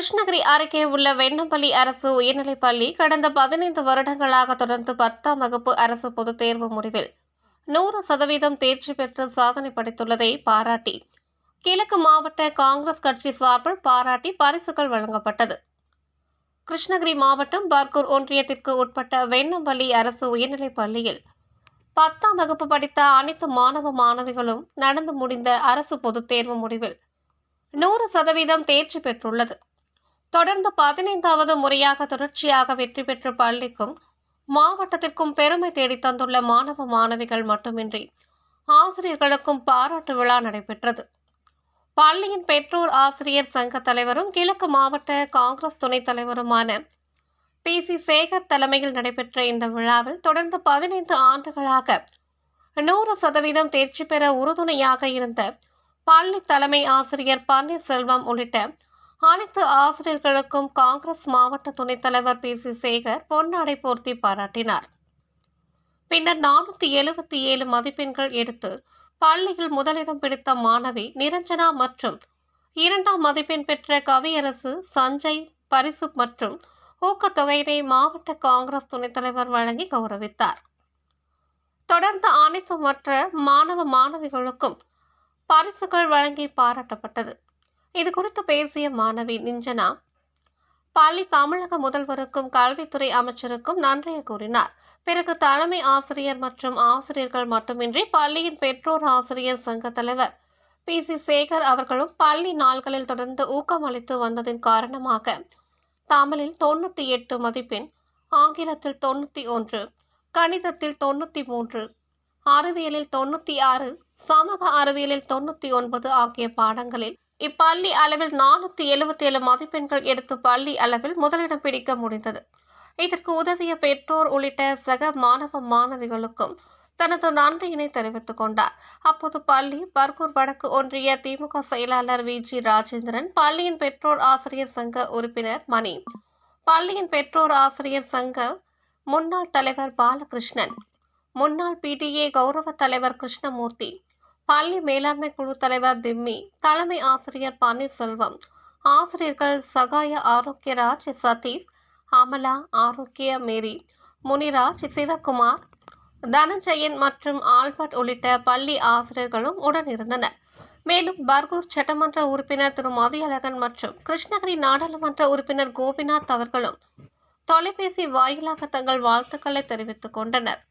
கிருஷ்ணகிரி அருகே உள்ள வெண்ணம்பள்ளி அரசு உயர்நிலைப் பள்ளி கடந்த 15 வருடங்களாக தொடர்ந்து 10ஆம் வகுப்பு அரசு பொதுத் தேர்வு முடிவில் 100% தேர்ச்சி பெற்று சாதனை படைத்துள்ளதை பாராட்டி கிழக்கு மாவட்ட காங்கிரஸ் கட்சி சார்பில் பாராட்டி பரிசுகள் வழங்கப்பட்டது. கிருஷ்ணகிரி மாவட்டம் பர்கூர் ஒன்றியத்திற்கு உட்பட்ட வெண்ணம்பள்ளி அரசு உயர்நிலைப் பள்ளியில் 10ஆம் வகுப்பு படித்த அனைத்து மாணவ மாணவிகளும் நடந்து முடிந்த அரசு பொதுத் தேர்வு முடிவில் 100% தேர்ச்சி பெற்றுள்ளது. தொடர்ந்து 15வது முறையாக தொடர்ச்சியாக வெற்றி பெற்ற பள்ளிக்கும் மாவட்டத்திற்கும் பெருமை தேடித் தந்துள்ள மாணவ மாணவிகள் மட்டுமின்றி ஆசிரியர்களுக்கும் பாராட்டு விழா நடைபெற்றது. பள்ளியின் பெற்றோர் ஆசிரியர் சங்க தலைவரும் கிழக்கு மாவட்ட காங்கிரஸ் துணைத் தலைவருமான PC சேகர் தலைமையில் நடைபெற்ற இந்த விழாவில் தொடர்ந்து 15 ஆண்டுகளாக 100% தேர்ச்சி பெற உறுதுணையாக இருந்த பள்ளி தலைமை ஆசிரியர் பன்னீர்செல்வம் உள்ளிட்ட அனைத்து ஆசிரியர்களுக்கும் காங்கிரஸ் மாவட்ட துணைத் தலைவர் PC சேகர் பொன்னாடை போர்த்தி பாராட்டினார். பின்னர் 477 மதிப்பெண்கள் எடுத்து பள்ளியில் முதலிடம் பிடித்த மாணவி நிரஞ்சனா மற்றும் 2ஆம் மதிப்பெண் பெற்ற கவியரசு சஞ்சய் பரிசு மற்றும் ஊக்கத்தொகையினை மாவட்ட காங்கிரஸ் துணைத் தலைவர் வழங்கி கௌரவித்தார். தொடர்ந்து அனைத்து மற்ற மாணவ மாணவிகளுக்கும் பரிசுகள் வழங்கி பாராட்டப்பட்டது. இது குறித்து பேசிய மாணவி நிஞ்சனா பள்ளி தமிழக முதல்வருக்கும் கல்வித்துறை அமைச்சருக்கும் நன்றியை கூறினார். பிறகு தலைமை ஆசிரியர் மற்றும் ஆசிரியர்கள் மட்டுமின்றி பள்ளியின் பெற்றோர் ஆசிரியர் சங்க தலைவர் PC சேகர் அவர்களும் பள்ளி நாள்களில் தொடர்ந்து ஊக்கமளித்து வந்ததின் காரணமாக தமிழில் 98 மதிப்பெண், ஆங்கிலத்தில் 91, கணிதத்தில் 93, அறிவியலில் 96, சமூக அறிவியலில் 99 ஆகிய பாடங்களில் இப்பள்ளி அளவில் 477 மதிப்பெண்கள் எடுத்து பள்ளி அளவில் முதலிடம் பிடிக்க முடிந்தது. இதற்கு உதவிய பெற்றோர் உள்ளிட்ட சக மாணவ மாணவிகளுக்கும் தனது நன்றியினை தெரிவித்துக் கொண்டார். அப்போது பள்ளி பர்கூர் வடக்கு ஒன்றிய திமுக செயலாளர் VG ராஜேந்திரன், பள்ளியின் பெற்றோர் ஆசிரியர் சங்க உறுப்பினர் மணி, பள்ளியின் பெற்றோர் ஆசிரியர் சங்க முன்னாள் தலைவர் பாலகிருஷ்ணன், முன்னாள் PTA கௌரவ தலைவர் கிருஷ்ணமூர்த்தி, பள்ளி மேலாண்மை குழு தலைவர் திம்மி, தலைமை ஆசிரியர் பன்னீர்செல்வம், ஆசிரியர்கள் சகாய ஆரோக்கியராஜ், சதீஷ், அமலா, ஆரோக்கிய மேரி, முனிராஜ், சிவகுமார், தனஞ்சயன் மற்றும் ஆல்பர்ட் உள்ளிட்ட பள்ளி ஆசிரியர்களும் உடனிருந்தனர். மேலும் பர்கூர் சட்டமன்ற உறுப்பினர் திரு மதியழகன் மற்றும் கிருஷ்ணகிரி நாடாளுமன்ற உறுப்பினர் கோபிநாத் அவர்களும் தொலைபேசி வாயிலாக தங்கள் வாழ்த்துக்களை தெரிவித்துக் கொண்டனர்.